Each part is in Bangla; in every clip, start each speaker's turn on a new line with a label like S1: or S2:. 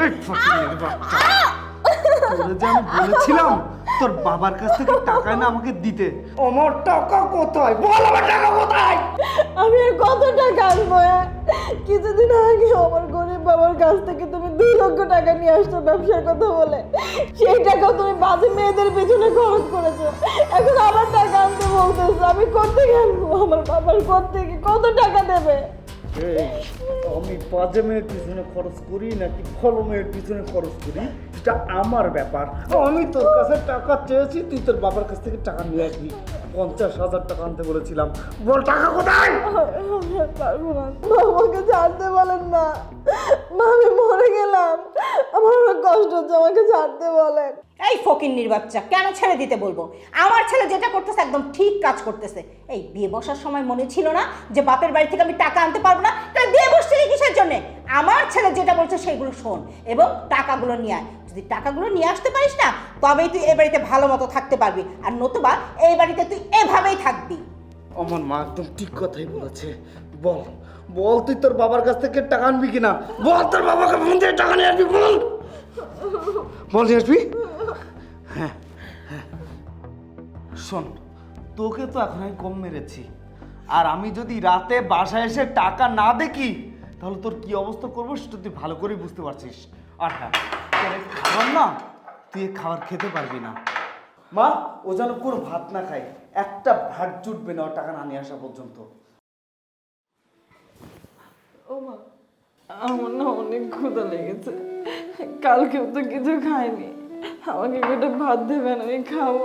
S1: এই ফকিরের বাচ্চা, তোরে যে আমি বলেছিলাম তোর বাবার কাছ থেকে টাকা না আমাকে দিতে। আমার টাকা কোথায় বল, আমার টাকা কোথায়?
S2: আমি আর কত টাকা আনবো? কিছুদিন আগে আমার গরিব বাবার কাছ থেকে তুমি 2 লক্ষ টাকা নিয়ে আসছো ব্যবসার কথা বলে, সেই টাকাও তুমি বাজে মেয়েদের পেছনে খরচ করেছো। এখন আমার টাকা আনতে বলতেছো, আমি কোত্থেকে আনবো? আমার বাবার কোত্থেকে কত টাকা দেবে?
S1: আমি বাজে মেয়ের পিছনে খরচ করি নাকি ভালো মেয়ের পিছনে খরচ করি এটা আমার ব্যাপার। আমি তোর কাছে টাকা চেয়েছি, তুই তোর বাবার কাছ থেকে টাকা নিয়ে আসবি। 50,000 টাকা আনতে বলেছিলাম, বল টাকা কোথায়?
S2: পারবো না, আমাকে ছাড়তে বলেন না। মা, আমি মরে গেলাম, আমার অনেক কষ্ট হচ্ছে, আমাকে ছাড়তে বলেন।
S3: এই ফকিন্নির বাচ্চা, কেন ছেড়ে দিতে বলবো? আমার ছেলে যেটা করতেছে একদম ঠিক কাজ করতেছে। এই বিয়ে বসার সময় মনে ছিল না যে বাপের বাড়ি থেকে আমি টাকা আনতে পারবো না? তাহলে বিয়ে বসছিলি কিসের জন্য? আমার ছেলে যেটা বলছে সেগুলো শোন এবং টাকাগুলো নিয়ে আয়। যদি টাকাগুলো নিয়ে আসতে পারিস না, তবেই তুই এই বাড়িতে ভালো মতো থাকতে পারবি, আর নতুবা এই বাড়িতে তুই এভাবেই থাকবি।
S1: আমার মা একদম ঠিক কথাই বলেছে। বল বল তুই তোর বাবার কাছ থেকে টাকা আনবি কিনা? বল তোর বাবাকে ফোন দিয়ে টাকা নিয়ে আসবি, বল বল নিয়ে আসবি। হ্যাঁ হ্যাঁ, শোন, তোকে তো এখন আমি কম মেরেছি, আর আমি যদি রাতে বাসায় এসে টাকা না দেখি তাহলে তোর কি অবস্থা করবো সেটা তুই ভালো করেই বুঝতে পারছিস। আর হ্যাঁ, তোর এই খাবার না, তুই এই খাবার খেতে পারবি না। মা, ও যেন কোনো ভাত না খায়, একটা ভাত জুটবে না ও টাকা না নিয়ে আসা পর্যন্ত।
S2: ও মা, আমার না অনেক ক্ষুধা লেগেছে, কালকেও তো কিছু খাইনি, আমাকে একটা ভাত দেবেন, আমি খাবো।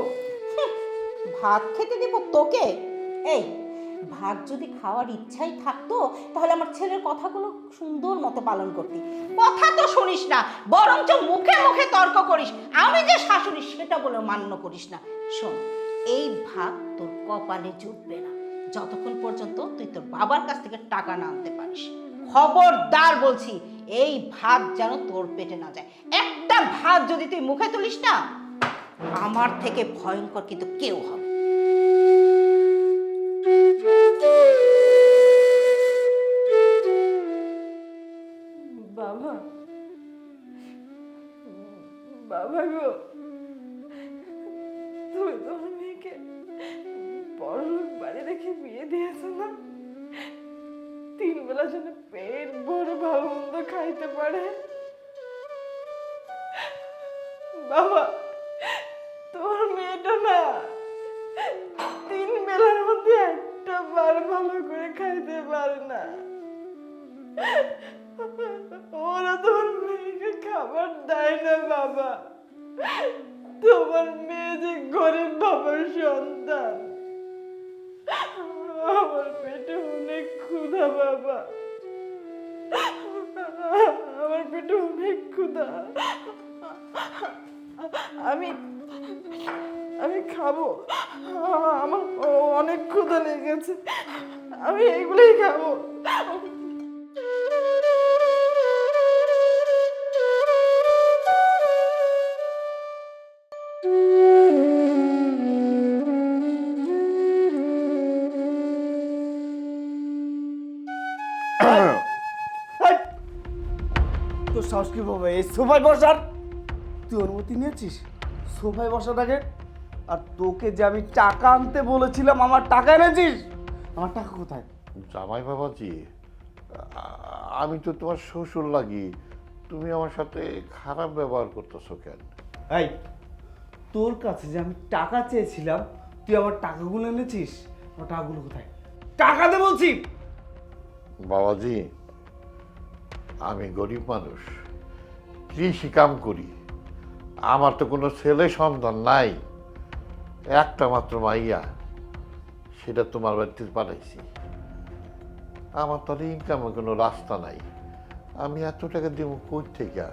S3: ভাত খেতে দেবো তোকে? এই ভাত যদি খাওয়ার ইচ্ছাই থাকতো তাহলে আমার ছেলের কথাগুলো সুন্দর মতো পালন করতি। কথা তো শুনিস না, বরঞ্চ মুখে মুখে তর্ক করিস। আমি যে শাশুড়ি সেটা বলে মান্য করিস না। শোন, এই ভাত তোর কপালে জুটবে না যতক্ষণ পর্যন্ত তুই তোর বাবার কাছ থেকে টাকা না আনতে পারিস। খবরদার বলছি, এই ভাত যেন তোর পেটে না যায়। একটা ভাত যদি তুই মুখে তুলিস না, আমার থেকে ভয়ঙ্কর কিন্তু কেউ হবে।
S2: বাবা, বাবা গো, তুমি তোমার মেয়েকে বড়লোক বাড়ি রেখে বিয়ে দিয়েছো না? 3 বেলা যেন পেট ভরে ভালো মন্দ খাইতে পারে। বাবা, তোমার মেয়েটা না 3 বেলার মধ্যে একটা বার ভালো করে খাইতে পারে না। ওরা তোমার মেয়েকে খাবার দেয় না বাবা। তোমার মেয়ে যে গরিব বাবার সন্তান। আমার পেটে অনেক ক্ষুধা বাবা, আমার পেটে অনেক ক্ষুধা। আমি আমি খাবো, আমার অনেক ক্ষুধা লেগেছে, আমি এগুলোই খাবো।
S1: তোর সাহস কি বাবা এই সোফায় বসার? তুই অনুমতি নিয়েছিস সোফায় বসার আগে? আর তোকে যে আমি টাকা আনতে বলেছিলাম, আমার টাকা এনেছিস? আমার টাকা কোথায়?
S4: জামাই বাবাজি, আমি তো তোমার শ্বশুর লাগি, তুমি আমার সাথে খারাপ ব্যবহার করতেছো কেন?
S1: এই, তোর কাছে যে আমি টাকা চেয়েছিলাম তুই আমার টাকাগুলো এনেছিস? আমার টাকাগুলো কোথায়? টাকা দে বলছি।
S4: বাবাজি, আমি গরিব মানুষ, কৃষি কাম করি, আমার তো কোনো ছেলে সন্তান নাই, একটা মাত্র মাইয়া, সেটা তোমার বাড়িতে পাঠাইছি। আমার তো ইনকামের কোনো রাস্তা নাই, আমি এত টাকা দিব কই থেকে?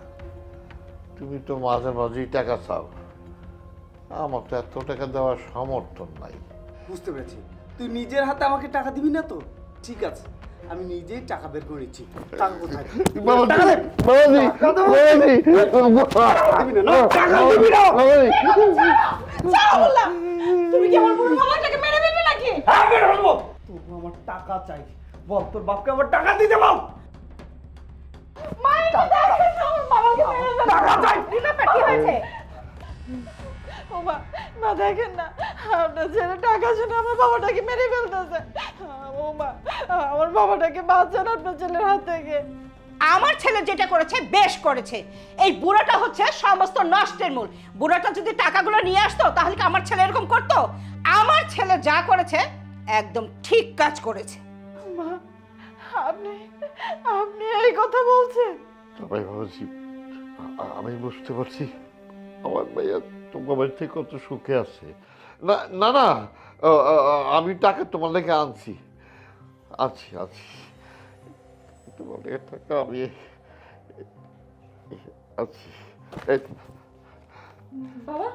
S4: তুমি তো মাঝে মাঝেই টাকা চাও, আমার তো এত টাকা দেওয়ার সমর্থন নাই।
S1: বুঝতে পেরেছি, তুই নিজের হাতে আমাকে টাকা দিবি না তো? ঠিক আছে, আমি নিজেই টাকা বের করে নিচ্ছি। টাকা কোথায়?
S4: বাবাজি,
S1: টাকা দে।
S4: বাবাজি, বাবাজি,
S1: দিবি না, না? টাকা দিবি না?
S3: যাও বললাম, তুমি কি আমার বুড়ো মামাটাকে মেরে ফেলবে নাকি?
S1: হ্যাঁ, বের হবো। তোকে আমার টাকা চাই, বল তোর বাপকে আমার টাকা দিতে বল।
S3: মায়ের দেখেন আমার বাবাকে
S2: মা দেখেন না, আপনার ছেলে টাকা শুনে আমার বাবাটাকে মেরে ফেলতেছে। ও মা, আমার বাবাটাকে বাঁচান আপনার ছেলের হাত থেকে।
S3: আমার ছেলে যেটা করেছে বেশ করেছে। এই বুড়াটা হচ্ছে সমস্ত নষ্টের মূল। বুড়াটা যদি টাকাগুলো নিয়ে আসতো তাহলে কি আমার ছেলে এরকম করতো? আমার ছেলে যা করেছে একদম ঠিক কাজ করেছে।
S2: মা, আপনি আপনি এই কথা বলছেন?
S4: তবে ভাবছি আমি বুঝতে পারছি আমার ভাইয়া তোমার বাড়ি থেকে কত সুখে আছে। না না না, আমি টাকা তোমার লেগে আনছি আছি আছি তোমার লেগে টাকা আমি আছি।
S2: বাবা,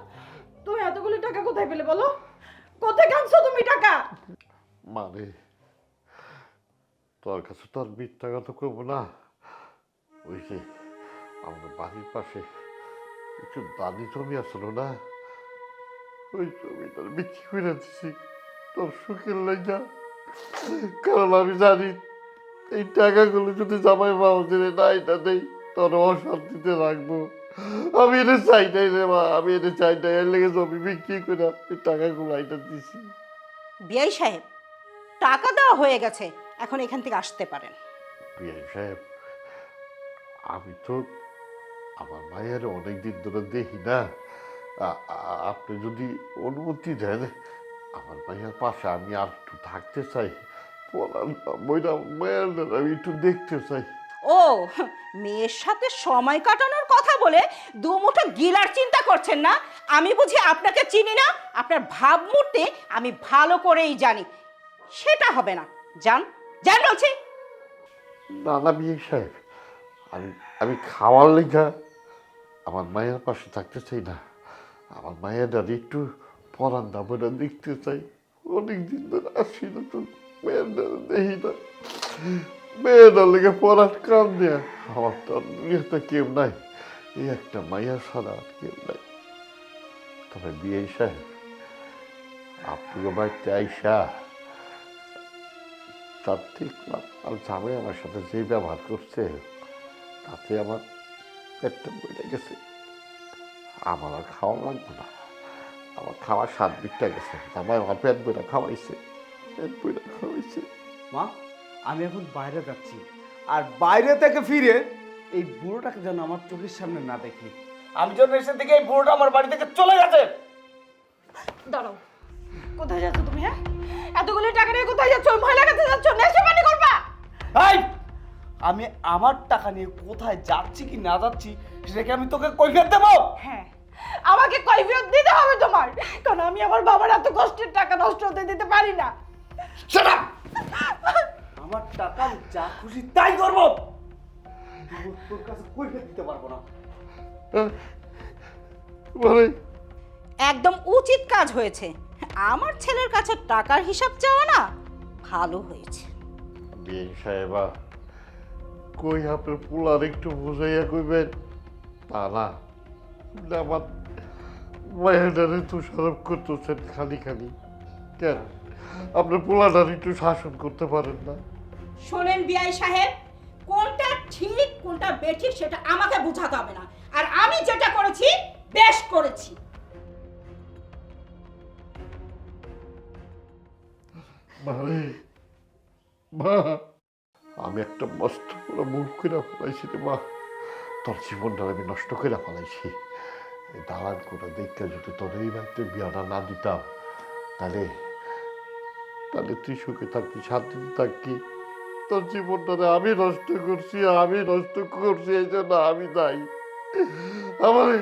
S2: তুমি এতগুলো টাকা কোথায় পেলে বলো? কোথায় আনছো তুমি টাকা?
S4: মানে তোর কাছে তো আর মিথ্যা কথা করবো না। ওই যে আমাদের বাড়ির পাশে একটু দানি জমি আসলো না, ওই জমিটা বিক্রি করে দিচ্ছি তোর সুখের লেগা। কারণ আমি জানি এই টাকাগুলো যদি জামাই বাবুদের না এটা নেই তোর অশান্তিতে রাখবো। আমি এটা চাই নাই রে মা, আমি এটা চাই নাই, এর লেগে জমি বিক্রি করে এই টাকাগুলো এটা দিছি।
S3: বিআই সাহেব, টাকা দেওয়া হয়ে গেছে, এখন এখান থেকে আসতে পারেন।
S4: বিআই সাহেব, আমি তো আমার মায়ের অনেকদিন ধরে দেখি না, আপনি যদি অনুমতি দেন আমার মায়ের পাশে আমি আর একটু থাকতে চাই। মায়ের আমি একটু দেখতে চাই।
S3: ও, মেয়ের সাথে সময় কাটানোর কথা বলে দুমুঠো গিলার চিন্তা করছেন না? আমি বুঝি আপনাকে চিনি না? আপনার ভাবমূর্তি আমি ভালো করেই জানি। সেটা হবে না। যান যান বলছি।
S4: না না বিআই সাহেব, আমি আমি খাওয়ার লেখা আমার মায়ের পাশে থাকতে চাই না। আমার মায়ের দাদি একটু পরান দাবরা দেখতে চাই। অনেকদিন ধরে আসি না তো মেয়ের দাদা দেখি না। মেয়েটার লেগে পড়ার কাম দেয়া আমার তো দুনিয়াতে কেউ নাই, এই একটা মাইয়া ছাড়া আর কেউ নাই। তবে বিআই সাহেব, আপনাকে বাড়িতে আইসা তার দেখলাম আর জামাই আমার সাথে যে ব্যবহার করছে তাতে আমার পেটটা বইটা গেছে। আমার আর খাওয়া লাগবে না, আমার খাওয়ার স্বাদ বিকটা গেছে। জামাই আমার পেট বইটা খাওয়াইছে, পেট বইটা খাওয়াইছে।
S1: মা, আমি এখন বাইরে যাচ্ছি, আর বাইরে থেকে ফিরে এই বুড়োটাকে যেন আমার চোখের সামনে না দেখি। আমি যেন এসে থেকে এই বুড়োটা আমার বাড়ি থেকে চলে গেছে।
S2: দাঁড়াও, কোথায় যাচ্ছ তুমি? হ্যাঁ, এতগুলো টাকা নিয়ে কোথায় যাচ্ছ? মহিলা কাছে যাচ্ছ, নেশা পানি করবা?
S1: এই, আমি আমার টাকা নিয়ে কোথায় যাচ্ছি কি না যাচ্ছি সেটাকে আমি তোকে কৈফিয়ত দেবো?
S2: হ্যাঁ, আমাকে কৈফিয়ত দিতে হবে তোমার, কারণ আমি আমার বাবার এত কষ্টের টাকা নষ্ট হতে দিতে পারি না।
S1: Shut up! আমার টাকা আমি যা খুশি তাই করবো, তোর কাছে কৈফিয়ত দিতে পারবো না।
S4: মানে
S3: একদম উচিত কাজ হয়েছে। আমার ছেলের কাছে টাকার হিসাব চাওয়া না ভালো হয়েছে।
S4: বিআই সাহেবা, কই আপনার পোলার একটু বুঝাইয়া কইবেন? না না, আমার মায়েরারে তো সরব করতেছেন খালি খালি। কেন আপনার পোলাটার একটু শাসন করতে পারেন না?
S3: শোনেন বিআই সাহেব, কোনটা ঠিক কোনটা বেঠিক সেটা আমাকে বোঝাতে হবে না। আর আমি যেটা করেছি বেশ করেছি।
S4: মানে মা, আমি একটা মস্ত বড় ভুল করে ফেলাইছি রে মা। তোর জীবনটা আমি নষ্ট করে ফেলাইছি। এই দালান করে দেখতে যদি তোর এই বাড়িতে বিয়াটা না দিতাম তাহলে তাহলে তুই সুখে থাকবি, শান্তিতে থাকবি। তোর জীবনটা আমি নষ্ট করছি, এই জন্য আমি দায়ী। আমারে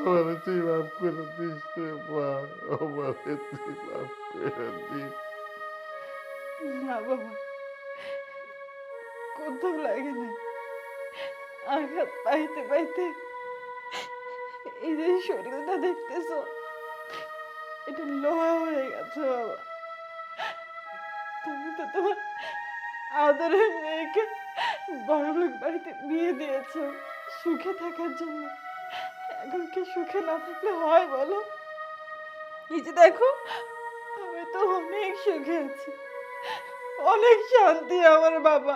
S4: আমারে তুই মাফ করে দিস রে মা, আমারে তুই মাফ করে দিস।
S2: না বাবা, কোথাও লাগে না, আঘাত পাইতে পাইতে এই যে শরীরটা দেখতেছো এটা লোহা হয়ে গেছে বাবা। তুমি তো তোমার আদরের মেয়েকে বড়লোক বাড়িতে বিয়ে দিয়েছো সুখে থাকার জন্য, এখন কি সুখে না থাকলে হয় বলো? এই যে দেখো, আমি তো অনেক সুখে আছি, অনেক শান্তি আমার বাবা।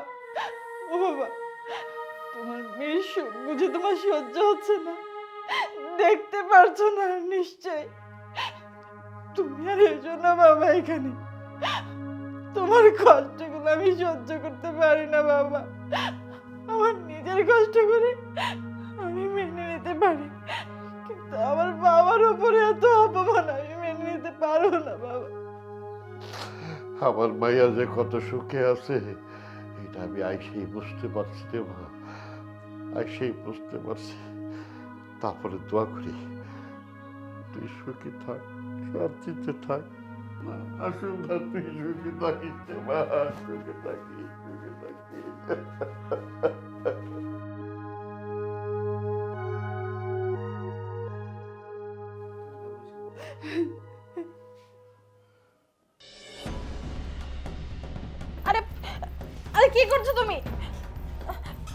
S2: ও বাবা, তোমার মেয়ের সুখ বুঝে তোমার সহ্য হচ্ছে না, দেখতে পারছো না নিশ্চয়। তুমি আর এসো না বাবা এখানে। তোমার কষ্টগুলো আমি সহ্য করতে পারি না বাবা। আমার নিজের কষ্ট করে আমি মেনে নিতে পারি, কিন্তু আমার বাবার উপরে এত অপমান আমি মেনে নিতে পারবো না বাবা।
S4: আমার মাইয়া যে কত সুখে আছে এটা আমি আইসেই বুঝতে পারছি রে মা, আইসেই বুঝতে পারছি। তারপরে দোয়া করি তুই সুখী থাক, শান্তিতে থাক। আসুন না, তুই সুখী থাকিস রে মা, সুখী থাকিস, সুখী থাকিস।
S2: আরে আরে কি করছো তুমি?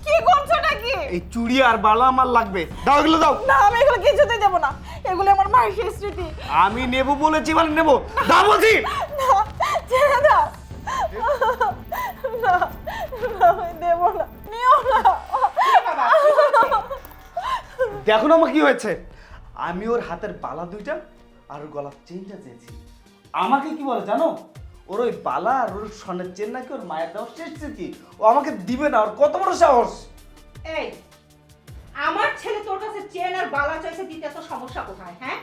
S2: কি করছো নাকি?
S1: এই চুড়ি আর বালা আমার লাগবে, দাও এগুলো দাও।
S2: না, আমি এগুলো কিছুতেই দেবো না। এগুলো আমার মায়ের শেষ স্মৃতি।
S1: আমি নেবো বলেছি মানে নেবো, দাও বলছি।
S2: না, ছেড়ে দাও। না, না, আমি দেবো না, নিও না।
S1: দেখো না আমার কি হয়েছে, আমি ওর হাতের বালা দুইটা আর ওর গলার চেনটা চেয়েছি। আমাকে কি বলে জানো, ওর ওই বালা আর ওর স্বর্ণের চেন নাকি ওর মায়ের দেওয়া শেষ স্মৃতি, ও আমাকে দিবে না। ওর কত বড় সাহস!
S3: এই আমার ছেলে তোর কাছে চেন আর বালা চাইছে, দিতে তো সমস্যা কোথায়? হ্যাঁ,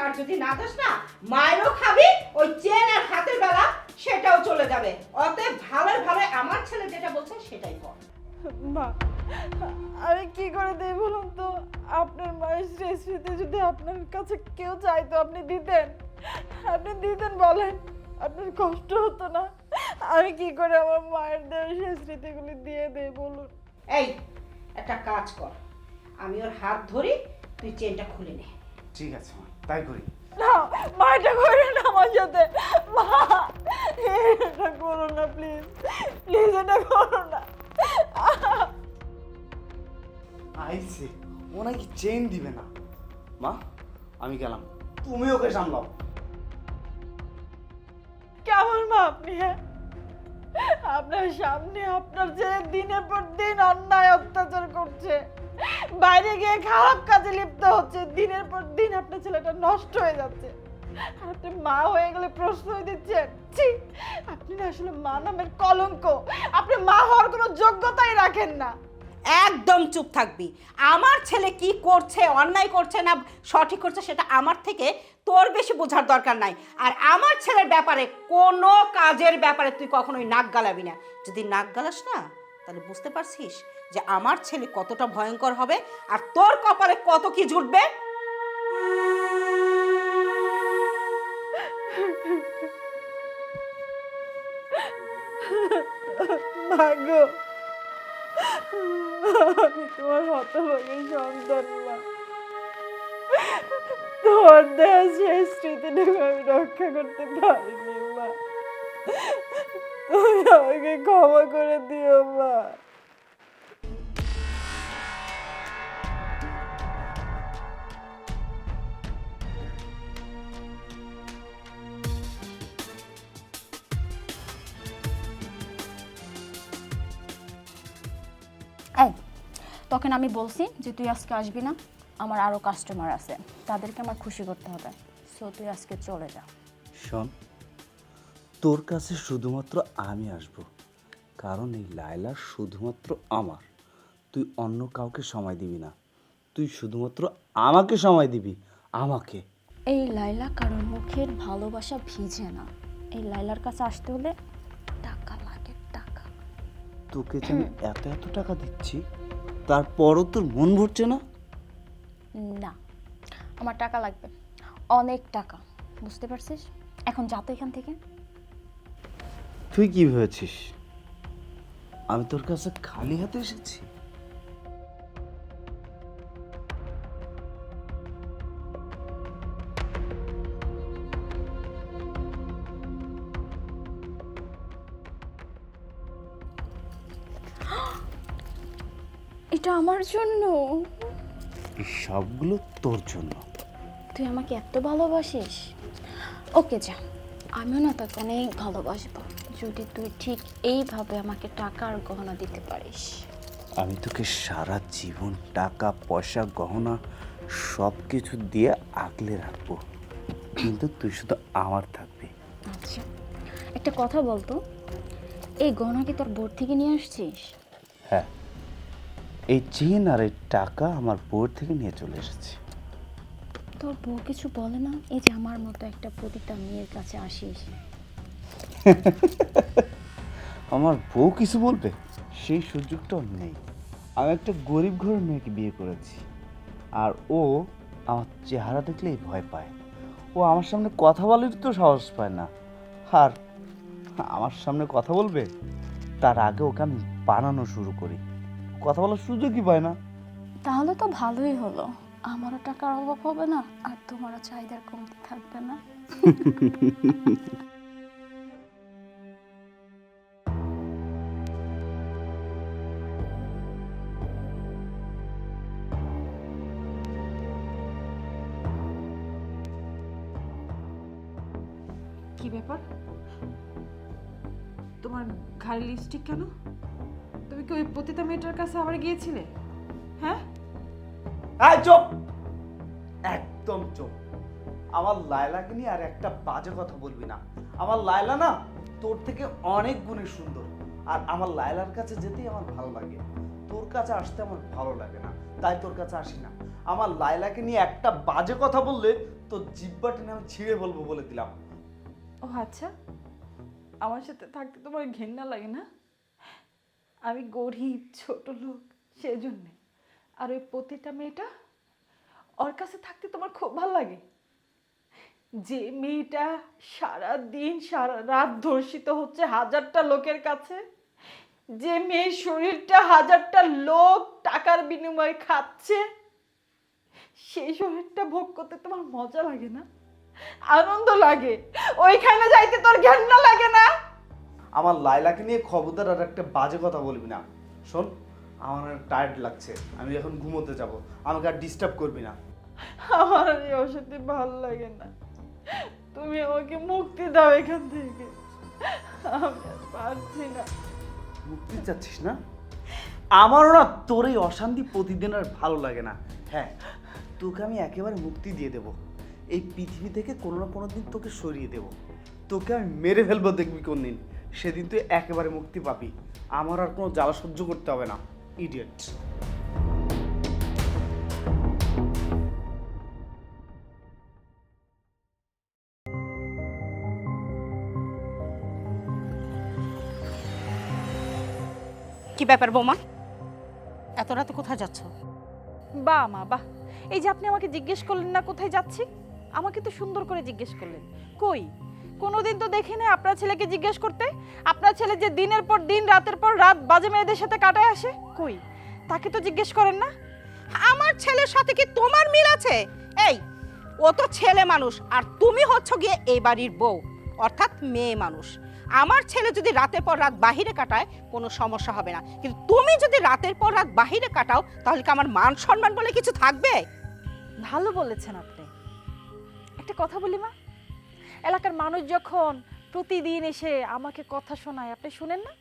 S3: আর যদি না দাস না, মায়েরও খাবি, ওই চেন আর হাতের বালা সেটাও চলে যাবে। অতএব ভালোই ভালো আমার ছেলে যেটা বলছে সেটাই কর।
S2: মা, আমি কি করে দেই বলুন তো? আপনার মায়ের শেষ স্মৃতি যদি আপনার কাছে কেউ চাইতো, আপনি দিতেন? আপনি দিতেন বলেন? আপনার কষ্ট হতো না? আমি কি করে আমার মায়ের দেওয়া শেষ স্মৃতিগুলি দিয়ে দেই বলুন?
S3: এই একটা কাজ কর, আমি ওর হাত ধরি, তুই চেনটা খুলে নে।
S1: ঠিক আছে মা, তাই করি।
S2: না, মা, এটা করো না আমার সাথে। মা, এটা করো না প্লিজ, প্লিজ এটা করো না।
S1: আইছে, ও নাকি চেন দিবে না। মা, আমি গেলাম, তুমি ওকে সামলাও।
S2: কেমন মা আপনি? হ্যাঁ, আপনার সামনে আপনার ছেলে দিনের পর দিন অন্যায় অত্যাচার করছে, বাইরে গিয়ে খারাপ কাজে লিপ্ত হচ্ছে, দিনের পর দিন আপনার ছেলেটা নষ্ট হয়ে যাচ্ছে, আর আপনি মা হয়ে গেলে প্রশ্রয় দিচ্ছেন? ছি, আপনি না আসলে মা নামের কলঙ্ক। আপনি মা হওয়ার কোনো যোগ্যতাই রাখেন না।
S3: একদম চুপ থাকবি। আমার ছেলে কি করছে, অন্যায় করছে না সঠিক করছে, সেটা আমার থেকে তোর বেশি বোঝার দরকার নাই। আর আমার ছেলের ব্যাপারে কোনো কাজের ব্যাপারে তুই কখনোই নাক গালাবি না। যদি নাক গালাস না, তাহলে বুঝতে পারছিস যে আমার ছেলে কতটা ভয়ঙ্কর হবে আর তোর কপালে কত কি জুটবে।
S2: মাগো, আমি তোমার হতভাগী সন্তান মা। তোমার দেওয়া শেষ স্মৃতিটুকু আমি রক্ষা করতে পারিনি মা। তুমি আমাকে ক্ষমা করে দিও মা।
S5: এই, তখন আমি বলছি যে তুই আজকে আসবি না, আমার আরও কাস্টমার আছে, তাদেরকে আমার খুশি করতে হবে, সো তুই আজকে চলে যা।
S6: শোন, তোর কাছে শুধুমাত্র আমি আসব, কারণ এই লায়লা শুধুমাত্র আমার। তুই অন্য কাউকে সময় দিবি না, তুই শুধুমাত্র আমাকে সময় দিবি, আমাকে।
S5: এই লাইলা কারোর মুখের ভালোবাসা ভিজে না, এই লাইলার কাছে আসতে হলে টাকা লাগে, টাকা।
S6: তোকে যে আমি এত এত টাকা দিচ্ছি, তারপরও তোর মন ভরছে না?
S5: না, আমার টাকা লাগবে, অনেক টাকা, বুঝতে পারছিস? এখন যা তো এখান থেকে।
S6: তুই কি ভেবেছিস আমি তোর কাছে খালি হাতে এসেছি?
S5: এটা আমার জন্য?
S6: এই সবগুলো তোর জন্য।
S5: তুই আমাকে এত ভালোবাসিস? ওকে যা, আমিও না তোকে অনেক ভালোবাসবো যদি তুই ঠিক এইভাবে আমাকে টাকা আর গহনা দিতে পারিস।
S6: আমি তোকে সারা জীবন টাকা পয়সা গহনা সব কিছু দিয়ে আগলে রাখবো, কিন্তু তুই শুধু আমার থাকবি।
S5: আচ্ছা, একটা কথা বলতো, এই গহনা কি তোর বোর্ড থেকে নিয়ে আসছিস?
S6: হ্যাঁ, এই চেন আর এই টাকা আমার বোর্ড থেকে নিয়ে চলে এসেছি।
S5: তোর বউ কিছু বলে না? এই যে আমার মতো একটা প্রতিটা মেয়ের কাছে আসিস।
S6: আমার বউ কিছু বলবে সেই সুযোগটাও নেই। আমি একটা গরিব ঘরের মেয়েকে বিয়ে করেছি, আর ও আমার চেহারা দেখলেই ভয় পায়। ও আমার সামনে কথা বলার তো সাহস পায় না। আর আমার সামনে কথা বলবে তার আগে ওকে আমি বানানো শুরু করি, কথা বলার সুযোগই পায় না।
S5: তাহলে তো ভালোই হলো, আমারও টাকার অভাব হবে না আর তোমারও চাহিদার কমতি থাকবে না।
S2: কি ব্যাপার? তোমার ঘাড়ে লিপস্টিক কেন? তুমি কি ওই পতিতা মেয়েটার কাছে আবার গিয়েছিলে? হ্যাঁ,
S6: এই চুপ, একদম চুপ। আমার লায়লাকে নিয়ে আর একটা বাজে কথা বলবি না। আমার লায়লা না তোর থেকে অনেক গুণে সুন্দর, আর আমার লায়লার কাছে যেতেই আমার ভালো লাগে। তোর কাছে আসতে আমার ভালো লাগে না, তাই তোর কাছে আসি না। আমার লায়লাকে নিয়ে একটা বাজে কথা বললে তোর জিহ্বা টেনে আমি ছিঁড়ে বলবো বলে দিলাম।
S2: ও আচ্ছা, আমার সাথে থাকতে তোমার ঘেন্না লাগে না? আমি গরিব ছোট লোক সেজন্যে। আর ওই পতিতা মেয়েটা, ওর কাছে থাকতে তোমার খুব ভালো লাগে? যে মেয়েটা সারা দিন সারা রাত ধর্ষিত হচ্ছে হাজারটা লোকের কাছে, যে মেয়ের শরীরটা হাজারটা লোক টাকার বিনিময়ে খাচ্ছে, সেই শরীরটা ভোগ করতে তোমার মজা লাগে না? আনন্দ লাগে? ওইখানে যাইতে তোর ঘেন্না লাগে না?
S6: আমার লায়লাকে নিয়ে খবরদার আর একটা বাজে কথা বলবি না। শোন, আমার টায়ার্ড লাগছে, আমি এখন ঘুমোতে যাব, আমাকে আর ডিস্টার্ব করবি না।
S2: আমার আর এই অশান্তি ভালো লাগে না। তুমি আমাকে মুক্তি দাও এখান থেকে, আমি আর পারছি না।
S6: মুক্তি চাচ্ছিস না? আমারও না তোর এই অশান্তি প্রতিদিন আর ভালো লাগে না। হ্যাঁ, তোকে আমি একেবারে মুক্তি দিয়ে দেব। এই পৃথিবী থেকে কোনো না কোনো দিন তোকে সরিয়ে দেব, তোকে আমি মেরে ফেলবো, দেখবি কোন দিন। সেদিন তুই একেবারে মুক্তি পাবি, আমার আর কোনো জ্বালা সহ্য করতে হবে না, ইডিয়েট।
S3: কি ব্যাপার বৌমা, এত রাতে কোথায় যাচ্ছ?
S2: বাহ মা বাহ, এই যে আপনি আমাকে জিজ্ঞেস করলেন না কোথায় যাচ্ছি, আমাকে তো সুন্দর করে জিজ্ঞেস করলেন। কই, কোনোদিন তো দেখি না আপনার ছেলেকে জিজ্ঞেস করতে। আপনার ছেলে যে দিনের পর দিন রাতের পর রাত বাজে মেয়েদের সাথে কাটায় আসে, কই তাকে তো জিজ্ঞেস করেন না।
S3: আমার ছেলের সাথে কি তোমার মিল আছে? এই, ও তো ছেলে মানুষ আর তুমি হচ্ছ গিয়ে এই বাড়ির বউ, অর্থাৎ মেয়ে মানুষ। আমার ছেলে যদি রাতের পর রাত বাহিরে কাটায় কোনো সমস্যা হবে না, কিন্তু তুমি যদি রাতের পর রাত বাহিরে কাটাও তাহলে কি আমার মান সম্মান বলে কিছু থাকবে?
S2: ভালো বলেছেন আপনি। একটা কথা বলি মা, এলাকার মানুষ যখন প্রতিদিন এসে আমাকে কথা শোনায়, আপনি শুনেন না?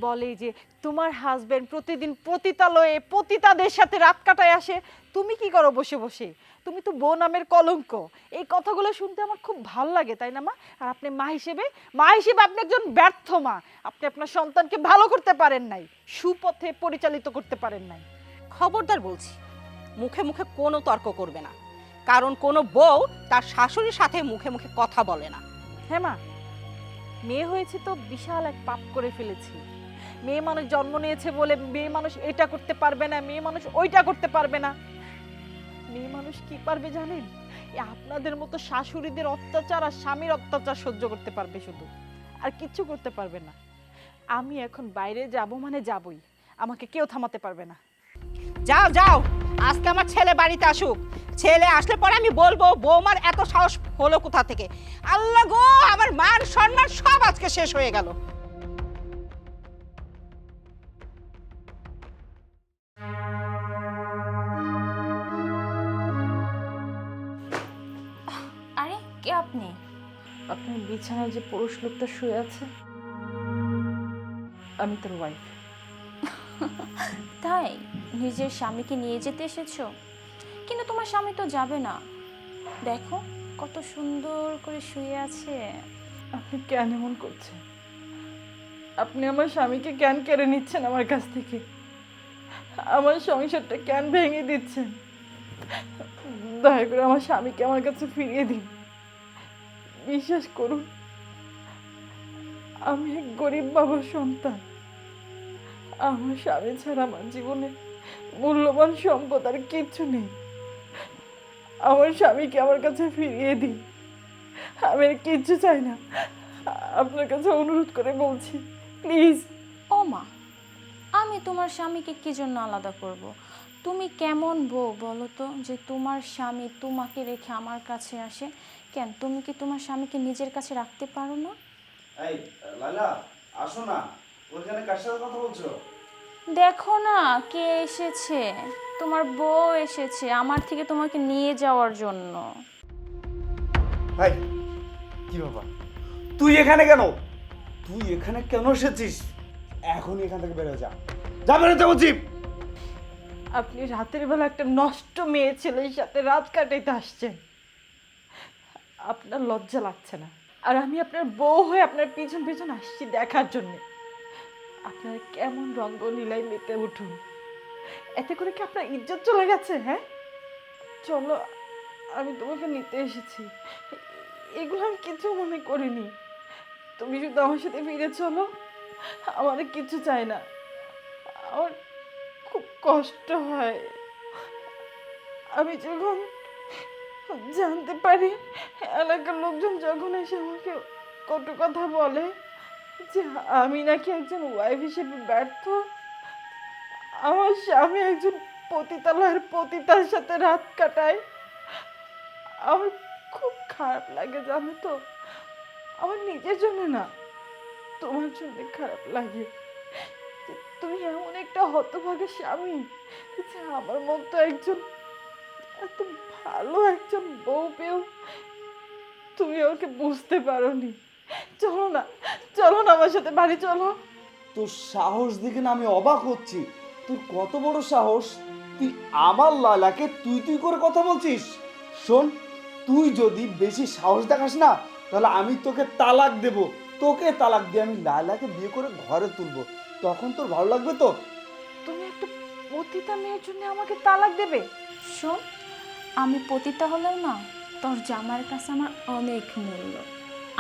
S2: বলে যে তোমার হাজবেন্ড প্রতিদিন পতিতালয়ে পতিতাদের সাথে রাত কাটায় আসে, তুমি কি করো বসে বসে? তুমি তো বউ নামের কলঙ্ক। এই কথাগুলো শুনতে আমার খুব ভালো লাগে, তাই না মা? আর আপনি মা হিসেবে আপনি একজন ব্যর্থ মা। আপনি আপনার সন্তানকে ভালো করতে পারেন নাই, সুপথে পরিচালিত করতে পারেন নাই।
S3: খবরদার বলছি, মুখে মুখে কোনো তর্ক করবে না, কারণ কোনো বউ তার শাশুড়ির সাথে মুখে মুখে কথা বলে না।
S2: হ্যাঁ মা, মেয়ে হয়েছে তো বিশাল এক পাপ করে ফেলেছি। মেয়ে মানুষ জন্ম নিয়েছে বলে মেয়ে মানুষ এটা করতে পারবে না, মেয়ে মানুষ ওইটা করতে পারবে না। মেয়ে মানুষ কি পারবে জানেন? আপনাদের মতো শাশুড়িদের অত্যাচার আর স্বামীর অত্যাচার সহ্য করতে পারবে শুধু, আর কিচ্ছু করতে পারবে না। আমি এখন বাইরে যাব মানে যাবই, আমাকে কেউ থামাতে পারবে না।
S3: যাও যাও, আজকে আমার ছেলে বাড়িতে আসুক, ছেলে আসলে পরে আমি বলবো বৌমার এত সাহস হলো কোথা থেকে। আল্লাহ গো, আমার মান সম্মান সব আজকে শেষ হয়ে গেল।
S5: আরে কে আপনি?
S2: আপনার বিছানায় যে পুরুষ লোকটা শুয়ে আছে, আমি তোর ওয়াইফ।
S5: তাই নিজের স্বামীকে নিয়ে যেতে এসেছো? কিন্তু তোমার স্বামী তো যাবে না। দেখো কত সুন্দর করে শুয়ে আছে।
S2: আপনি কেন এমন করছেন? আপনি আমার স্বামীকে কেন কেড়ে নিচ্ছেন আমার কাছ থেকে? আমার সংসারটা কেন ভেঙে দিচ্ছেন? দয়া করে আমার স্বামীকে আমার কাছে ফিরিয়ে দিন। বিশ্বাস করুন, আমি এক গরিব বাবার সন্তান। আমার স্বামী ছাড়া আমার জীবনে মূল্যবান সম্পদ আর কিচ্ছু নেই। আমার স্বামীকে আমার কাছে ফিরিয়ে দিন। আমি আর কিচ্ছু চাই না। আপনার কাছে অনুরোধ করে বলছি, প্লিজ।
S5: ও মা, আমি তোমার স্বামীকে কি জন্য আলাদা করব? তুমি কেমন বউ বলো তো, যে তোমার স্বামী তোমাকে রেখে আমার কাছে আসে? কেন, তুমি কি তোমার স্বামীকে নিজের কাছে রাখতে পারো না?
S6: এই লাইলা, আসো না। ওইখানে কার সাথে কথা বলছো?
S5: দেখো না কে এসেছে, তোমার বউ এসেছে আমার থেকে তোমাকে নিয়ে যাওয়ার জন্য।
S6: এই কি বাবা, তুই এখানে কেন? তুই এখানে কেন এসেছিস? এখনই এখান থেকে বেরো, যা যা, বেরোতে বলছি।
S2: আপনি রাতের বেলা একটা নষ্ট মেয়ে ছেলের সাথে রাত কাটাইতে আসছেন। আপনার লজ্জা লাগছে না? আর আমি আপনার বউ হয়ে আপনার পিছন পিছন আসছি দেখার জন্য আপনার কেমন রঙ্গলীলায় মেতে উঠুন। এতে করে কি আপনার ইজ্জত চলে গেছে? হ্যাঁ, চলো, আমি তোমাকে নিতে এসেছি। এগুলো আমি কিছু মনে করিনি। তুমি শুধু আমার সাথে ফিরে চলো, আমার কিছু চাই না। আমার খুব কষ্ট হয় আমি যখন জানতে পারি, এলাকার লোকজন যখন এসে আমাকে কটু কথা বলে যে আমি নাকি একজন ওয়াইফ হিসেবে ব্যর্থ। আমার স্বামী একজন পতিতালয়ের পতিতার সাথে রাত কাটায়। আমার খুব খারাপ লাগে, জানো তো। আমার নিজের জন্য না, তোমার জন্য খারাপ লাগে যে তুমি এমন একটা হতভাগা স্বামী, যে আমার মতো একজন এত ভালো একজন বউ পেও তুমি ওকে বুঝতে পারোনি। চলো না, চলো না আমার সাথে বাড়ি চলো।
S6: তোর সাহস দেখে না আমি অবাক হচ্ছি। তোর কত বড় সাহস, তুই আমার লালাকে তুই তুই করে কথা বলছিস? শোন, তুই যদি বেশি সাহস দেখাস না, তাহলে আমি তোকে তালাক দেব। তোকে তালাক দিয়ে আমি লালাকে বিয়ে করে ঘরে তুলবো, তখন তোর ভালো লাগবে তো?
S2: তুমি একটা পতিতা মেয়ের জন্য আমাকে তালাক দেবে?
S5: শোন, আমি পতিতা হলেও না তোর জামার কাছে আমার অনেক মূল্য।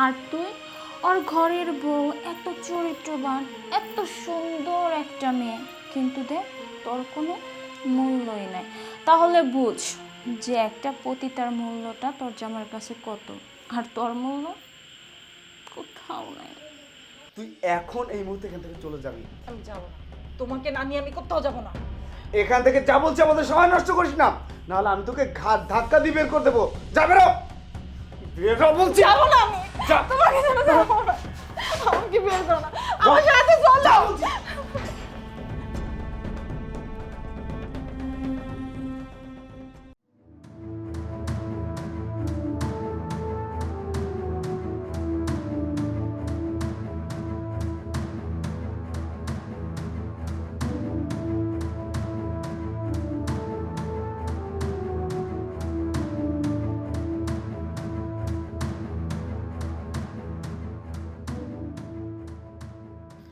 S5: আর তুই ওর ঘরের বউ, এত চরিত্রবান, এত সুন্দর একটা মেয়ে, কিন্তু দেখ তোর কোনো মূল্যই নাই। তাহলে বুঝ যে একটা পতিতার মূল্যটা তোর জামার কাছে কত, আর তোর মূল্য কোথাও নাই।
S6: তুই এখন এই মুহূর্তে এখান থেকে চলে যাবি।
S2: আমি যাবো না, তোমাকে না নিয়ে আমি কোথাও যাবো না।
S6: এখান থেকে যা বলছি, আমাদের সময় নষ্ট করিস না, নাহলে আমি তোকে ঘাট ধাক্কা দিয়ে বের করে দেবো। যা, বেরো, বেরো বলছি।
S2: যাবো না আমি,
S6: যা।
S2: তোমাকে যেন যাবো না। আমাকে বের করো না, আমার সাথে চলো।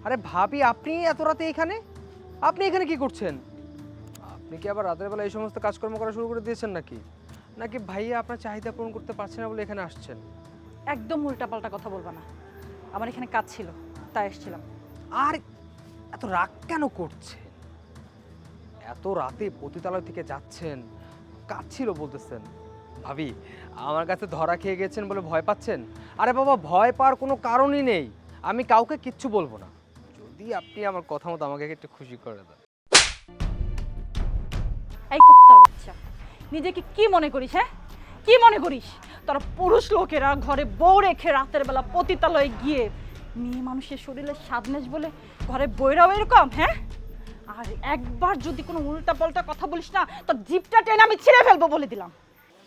S7: আরে ভাবি, আপনি এত রাতে এখানে? আপনি এখানে কি করছেন? আপনি কি আবার রাতের বেলা এই সমস্ত কাজকর্ম করা শুরু করে দিয়েছেন নাকি? নাকি ভাইয়া আপনার চাহিদা পূরণ করতে পারছে না বলে এখানে আসছেন?
S8: একদম উল্টাপাল্টা কথা বলবা না। আমার এখানে কাজ ছিল, তাই এসেছিলাম।
S7: আর এত রাগ কেন করছেন? এত রাতে পতিতালয় থেকে যাচ্ছেন, কাজ ছিল বলতেছেন। ভাবি, আমার কাছে ধরা খেয়ে গেছেন বলে ভয় পাচ্ছেন? আরে বাবা, ভয় পাওয়ার কোনো কারণই নেই। আমি কাউকে কিচ্ছু বলবো না, যদি আপনি আমার কথা মতো আমাকে একটু খুশি করে দেন।
S8: এই কুত্তার বাচ্চা, নিজেকে কি মনে করিস? হ্যাঁ, কি মনে করিস? তোরা পুরুষ লোকেরা ঘরে বউ রেখে রাতের বেলা পতিতালয়ে গিয়ে মেয়ে মানুষের শরীরে সাদনেস বলে ঘরে বইরাও এরকম? হ্যাঁ, আর একবার যদি কোনো উল্টাপাল্টা কথা বলিস না, তোর জিভটা টেনে আমি ছিঁড়ে ফেলবো বলে দিলাম।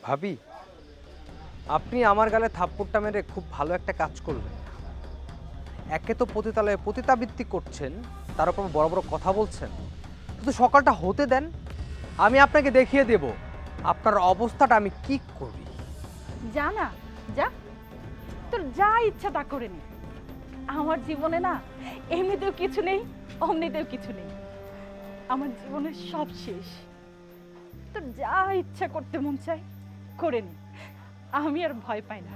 S7: ভাবি, আপনি আমার গালে থাপ্পড়টা মেরে খুব ভালো একটা কাজ করলেন। একে তো পতিতালয়ে পতিতাবৃত্তি করছেন, তার উপর বড় বড় কথা বলছেন। শুধু সকালটা হতে দেন, আমি আপনাকে দেখিয়ে দেব আপনার অবস্থাটা আমি কি করি।
S8: যা না, যা, তোর যা ইচ্ছা তা করে নি। আমার জীবনে না এমনিতেও কিছু নেই, অমনিতেও কিছু নেই। আমার জীবনের সব শেষ। তোর যা ইচ্ছা করতে মন চায় করে নি, আমি আর ভয় পাই না।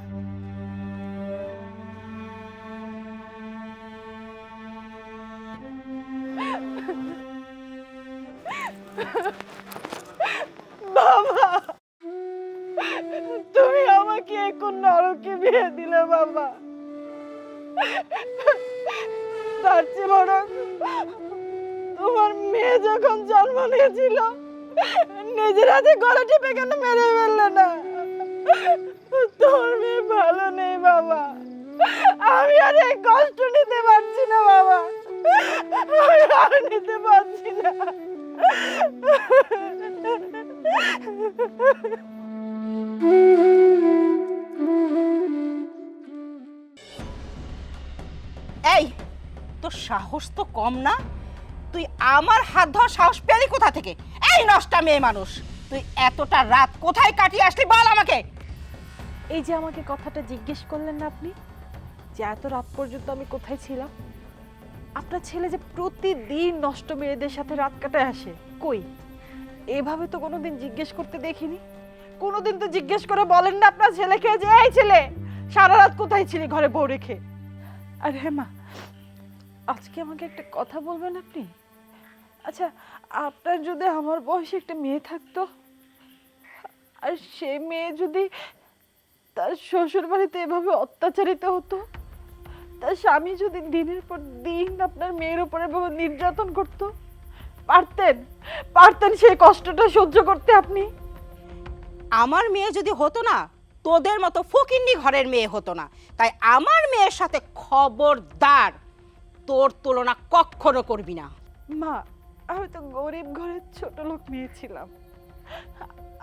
S8: বাবা, তুমি আমাকে এখন নরকে বিয়ে দিলে বাবা। তার চেয়ে বরং তোমার মেয়ে যখন জন্ম নিয়েছিল নিজের হাতে গলা টিপে কেন মেরে ফেললে না? তোর মেয়ে ভালো নেই বাবা, আমি আর এই কষ্ট নিতে পারছি না বাবা, আমি আর নিতে পারছি না।
S3: এই তোর সাহস তো কম না, তুই আমার হাত ধোয়ার সাহস পেলি কোথা থেকে? এই নষ্টা মেয়ে মানুষ, তুই এতটা রাত কোথায় কাটিয়ে আসলি বল আমাকে।
S2: এই যে আমাকে কথাটা জিজ্ঞেস করলেন না আপনি, যে এত রাত পর্যন্ত আমি কোথায় ছিলাম? আপনার ছেলে যে প্রতিদিন নষ্ট মেয়েদের সাথে রাত কাটায় আসে, কই এভাবে তো কোনোদিন জিজ্ঞেস করতে দেখিনি। কোনোদিন তো জিজ্ঞেস করে বলেন না আপনার ছেলেকে যে এই ছেলে সারা রাত কোথায় ছিলি ঘরে বউ রেখে? আর হ্যাঁ মা, আজকে আমাকে একটা কথা বলবেন আপনি? আচ্ছা, আপনার যদি আমার বয়সে একটা মেয়ে থাকতো, আর সেই মেয়ে যদি তার শ্বশুর বাড়িতে এভাবে অত্যাচারিত হতো, তার স্বামী যদি দিনের পর দিন আপনার মেয়ের উপরে এভাবে নির্যাতন করত, পারতেন সেই কষ্টটা সহ্য করতে আপনি?
S3: আমার মেয়ে যদি হতো না, তোদের মতো ফকিন্নি ঘরের মেয়ে হতো না। তাই আমার মেয়ের সাথে খবরদার তোর তুলনা কখনো করবি না।
S2: মা, আমি তো গরিব ঘরের ছোট লোক মেয়ে ছিলাম,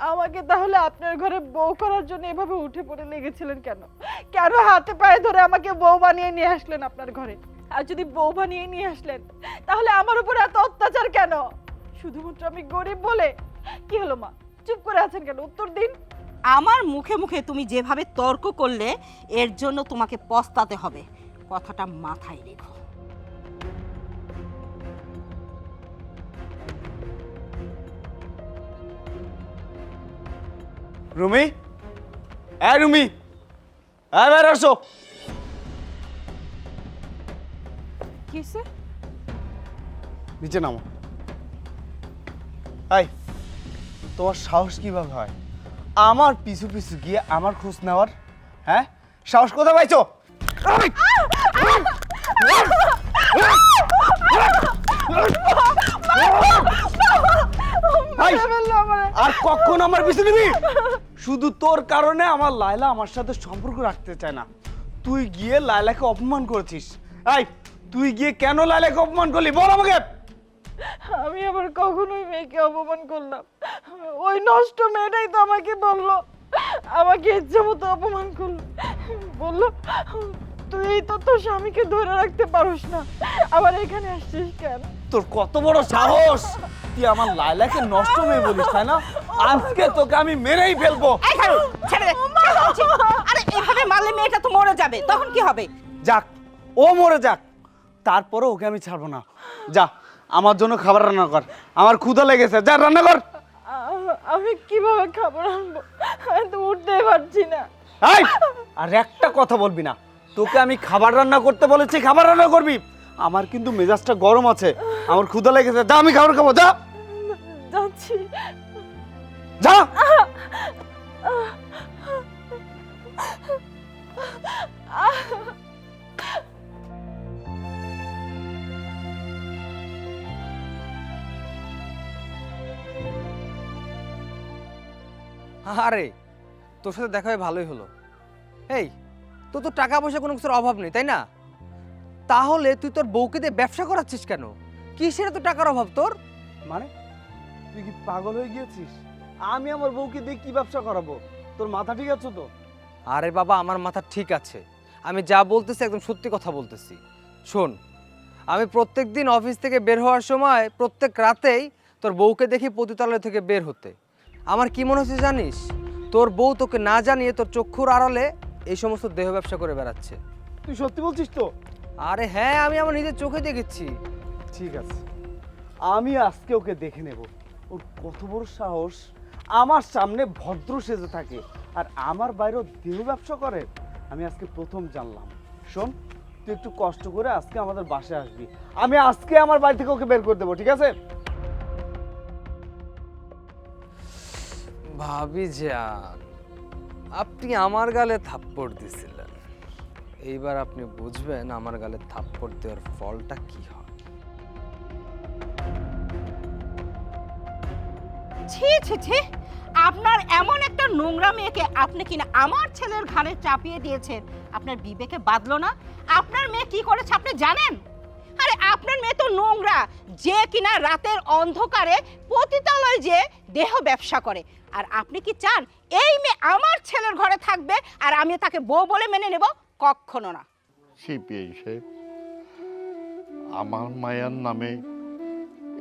S2: আমাকে তাহলে আপনার ঘরে বউ করার জন্য এভাবে উঠে পড়ে লেগেছিলেন কেন? কেন হাতে পায়ে ধরে আমাকে বউ বানিয়ে নিয়ে আসলেন আপনার ঘরে? আর যদি বউ বানিয়ে নিয়ে আসলেন, তাহলে আমার উপর এত অত্যাচার কেন? শুধুমাত্র আমি গরিব বলে? কি হলো মা, চুপ করে আছেন কেন? উত্তর দিন।
S3: আমার মুখে মুখে তুমি যেভাবে তর্ক করলে, এর জন্য তোমাকে পস্তাতে হবে, কথাটা মাথায় রেখো।
S6: রুমি, হ্যাঁ রুমি, হ্যাঁ বের আসো।
S2: কিসে?
S6: নিচে নামো। এই, তোমার সাহস কিভাবে হয় আমার পিছু পিছু গিয়ে আমার খোঁজ নেওয়ার? হ্যাঁ, সাহস কোথায় পাইছো? আর কখন আমার পিছু নিবি? শুধু তোর কারণে আমার লায়লা আমার সাথে সম্পর্ক রাখতে চায় না। তুই গিয়ে লায়লাকে অপমান করেছিস। এই, তুই গিয়ে কেন লায়লাকে অপমান করলি বল আমাকে।
S2: আমি আবার কখনোই মেয়েকে অপমান করলাম? ওই নষ্ট মেয়েটাই তো আমাকে বললো, আমাকে ইচ্ছে মতো অপমান করলো। বললো তুই তো তোর স্বামীকে ধরে রাখতে পারিস না, আবার এখানে আসছিস কেন?
S6: তোর কত বড় সাহস, তুই আমার লায়লাকে নষ্ট মেয়ে বলিস, তাই না? আজকে তোকে আমি মেরেই ফেলবো।
S3: এই খারু, ছেড়ে দে, ছেড়ে বলছি। আরে এভাবে মারলে মেয়েটা তো মরে যাবে, তখন কি হবে?
S6: যাক, ও মরে যাক, তারপরে ওকে আমি ছাড়বো না। যা, আমার জন্য খাবার রান্না কর, আমার ক্ষুধা লেগেছে, যা রান্না কর।
S2: আমি কিভাবে খাবার আনবো? আমি তো উঠতেই পারছি না।
S6: এই, আর একটা কথা বলবি না। তোকে আমি খাবার রান্না করতে বলেছি, খাবার রান্না করবি। আমার কিন্তু মেজাজটা গরম আছে, আমার ক্ষুধা লেগেছে, যা আমি খাবার খাবো, যা।
S2: যাচ্ছি।
S6: যা।
S7: আরে তোর সাথে দেখা হয়ে ভালোই হলো। এই, তোর তো টাকা পয়সা কোনো কিছুর অভাব নেই, তাই না? তাহলে তুই তোর বউকে দিয়ে ব্যবসা করাচ্ছিস কেন? কিসের এত টাকার অভাব তোর?
S6: মানে তুই কি পাগল হয়ে গিয়েছিস? আমি আমার বউকে দিয়ে কি ব্যবসা করাবো? তোর মাথা ঠিক আছে তো?
S7: আরে বাবা, আমার মাথা ঠিক আছে, আমি যা বলতেছি একদম সত্যি কথা বলতেছি। শোন, আমি প্রত্যেক দিন অফিস থেকে বের হওয়ার সময় প্রত্যেক রাতেই তোর বউকে দেখি পতিতালয় থেকে বের হতে। আমার কি মনে হচ্ছে জানিস? তোর বউ তোকে না জানিয়ে তোর চক্ষুর আড়ালে এই সমস্ত দেহ ব্যবসা করে বেড়াচ্ছে।
S1: তুই সত্যি বলছিস তো?
S7: আরে হ্যাঁ, আমি আমার নিজের চোখে দেখেছি।
S1: ঠিক আছে, আমি আজকে ওকে দেখে নেব। ওর কত বড় সাহস আমার সামনে ভদ্র সেজে থাকে আর আমার বাইরেও দেহ ব্যবসা করে। আমি আজকে প্রথম জানলাম। শোন, তুই একটু কষ্ট করে আজকে আমাদের বাসায় আসবি। আমি আজকে আমার বাড়ি থেকে ওকে বের করে দেবো, ঠিক আছে?
S7: ভাবি যান, আপনি আমার গালে থাপ্পড় দিছিলেন, এইবার আপনি বুঝবেন আমার গালে থাপ্পড় দেওয়ার ফলটা কি হয়।
S3: ছি ছি ছি, আপনার এমন একটা নোংরা মেয়েকে আপনি কিনা আমার ছেলের ঘাড়ে চাপিয়ে দিয়েছেন। আপনার বিবেকে বাঁধলো না? আপনার মেয়ে কি করেছে আপনি জানেন? আরে আপনার মেয়ে তো নোংরা, যে কিনা রাতের অন্ধকারে পতিতালয় যে দেহ ব্যবসা করে। আর আপনি কি চান এই মেয়ে আমার ছেলের ঘরে থাকবে আর আমি তাকে বউ বলে মেনে নেব? কখনো না।
S4: সিপিআই সাহেব, আমার মায়ের নামে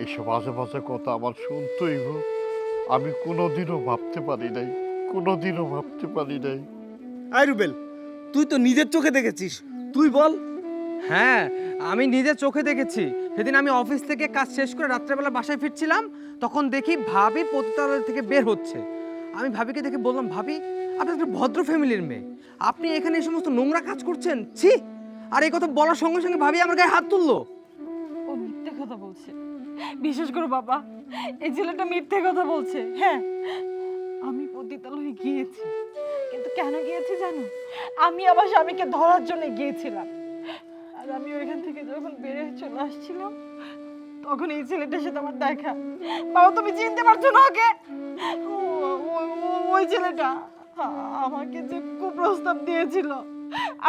S4: এসব আজে বাজে কথা আমার শুনতেই হোক, আমি কোনোদিনও ভাবতে পারি নাই, কোনোদিনও ভাবতে পারি নাই।
S1: আই রুবেল, তুই তো নিজের চোখে দেখেছিস, তুই বল।
S7: হ্যাঁ, আমি নিজের চোখে দেখেছি। সেদিন আমি অফিস থেকে কাজ শেষ করে রাত্রেবেলা বাসায় ফিরছিলাম, তখন দেখি ভাবি পতিতালয় থেকে বের হচ্ছে। আমি ভাবিকে দেখে বললাম, ভাবি আপনি একটা ভদ্র ফ্যামিলির মেয়ে, আপনি এখানে এই সমস্ত নোংরা কাজ করছেন, ছি। আর এই কথা বলার সঙ্গে সঙ্গে ভাবি আমার গায়ে হাত তুললো।
S8: ও মিথ্যে কথা বলছে, বিশেষ করে বাবা, এই ছেলেটা মিথ্যে কথা বলছে। হ্যাঁ, আমি পতিতালয়ে গিয়েছি, কিন্তু কেন গিয়েছি জানো? আমি আমার স্বামীকে ধরার জন্য গিয়েছিলাম। আর আমি ওইখান থেকে যখন বেরিয়ে চলে আসছিলাম, তখন এই ছেলেটার সাথে আমার দেখা। বাবা, তুমি চিনতে পারছো না ওকে? ওই ছেলেটা আমাকে যে কুপ্রস্তাব দিয়েছিল,